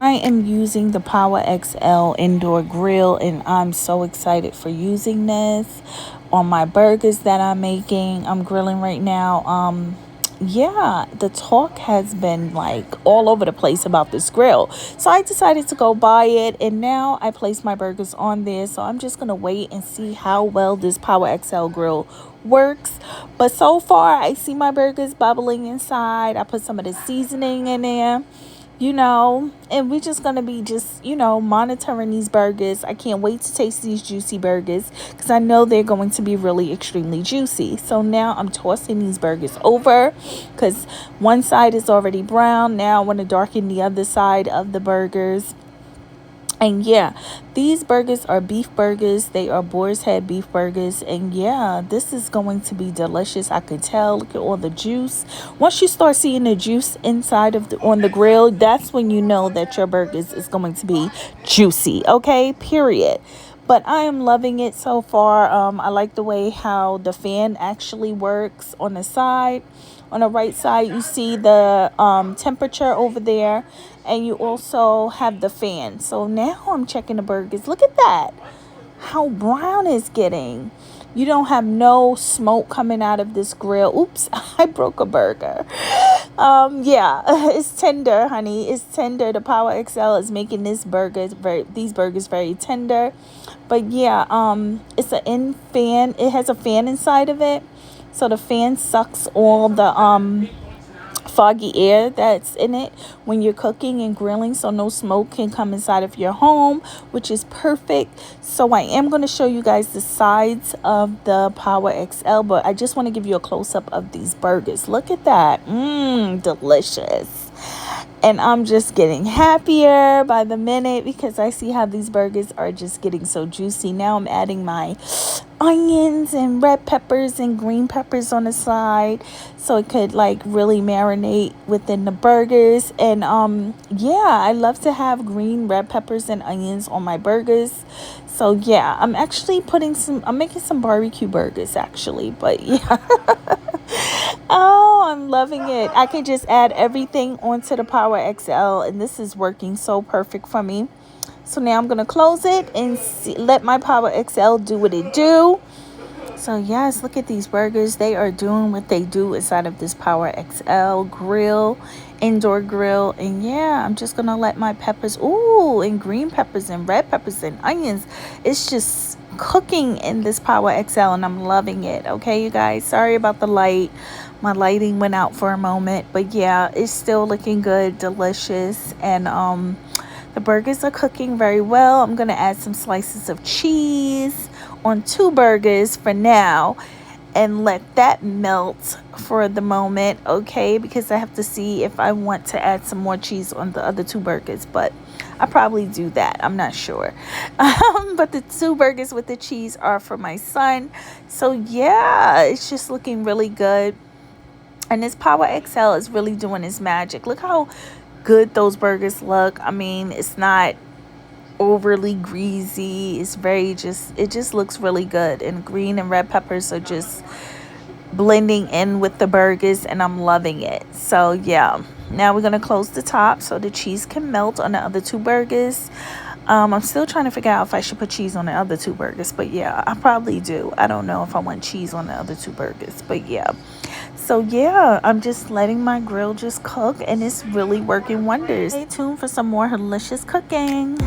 I am using the POWERXL indoor grill, and I'm so excited for using this on my burgers that I'm making. I'm grilling right now. Yeah, the talk has been like all over the place about this grill. So I decided to go buy it, and now I place my burgers on there. So I'm just going to wait and see how well this POWERXL grill works. But so far, I see my burgers bubbling inside. I put some of the seasoning in there, and we're just gonna be monitoring these burgers. I can't wait to taste these juicy burgers because I know they're going to be really extremely juicy. So now I'm tossing these burgers over because one side is already brown. Now I want to darken the other side of the burgers. And yeah, these burgers are beef burgers. They are boar's head beef burgers. And yeah, this is going to be delicious. I could tell. Look at all the juice. Once you start seeing the juice inside of on the grill, that's when you know that your burgers is going to be juicy. Okay, period. But I am loving it so far. I like the way how the fan actually works on the side. On the right side, you see the temperature over there, and you also have the fan. So now I'm checking the burgers. Look at that. How brown it's getting. You don't have no smoke coming out of this grill. Oops, I broke a burger. Yeah, it's tender, honey. It's tender. The POWERXL is making these burgers very tender. But yeah, it's an in fan. It has a fan inside of it. So the fan sucks all the foggy air that's in it when you're cooking and grilling, so no smoke can come inside of your home, which is perfect. So I am going to show you guys the sides of the POWERXL, but I just want to give you a close-up of these burgers. Look at that. Delicious. And I'm just getting happier by the minute because I see how these burgers are just getting so juicy. Now I'm adding my onions and red peppers and green peppers on the side so it could like really marinate within the burgers. And yeah, I love to have green red peppers and onions on my burgers. So yeah, I'm making some barbecue burgers actually, but yeah. Oh, I'm loving it. I can just add everything onto the POWERXL, and this is working so perfect for me. So now I'm going to close it and let my POWERXL do what it do. So yes, look at these burgers. They are doing what they do inside of this POWERXL grill, indoor grill. And yeah, I'm just going to let my peppers, and green peppers and red peppers and onions. It's just cooking in this POWERXL, and I'm loving it. Okay, you guys, sorry about the light. My lighting went out for a moment, but yeah, it's still looking good, delicious. And the burgers are cooking very well. I'm going to add some slices of cheese on 2 burgers for now and let that melt for the moment, okay? Because I have to see if I want to add some more cheese on the other 2 burgers, but I'll probably do that. I'm not sure. But the 2 burgers with the cheese are for my son. So yeah, it's just looking really good. And this POWERXL is really doing its magic. Look how good those burgers look. I mean, it's not overly greasy. It's it just looks really good. And green and red peppers are just blending in with the burgers, and I'm loving it. So yeah, now we're going to close the top so the cheese can melt on the other 2 burgers. I'm still trying to figure out if I should put cheese on the other 2 burgers, but yeah, I probably do. I don't know if I want cheese on the other 2 burgers, but yeah. So yeah, I'm just letting my grill just cook, and it's really working wonders. Stay tuned for some more delicious cooking.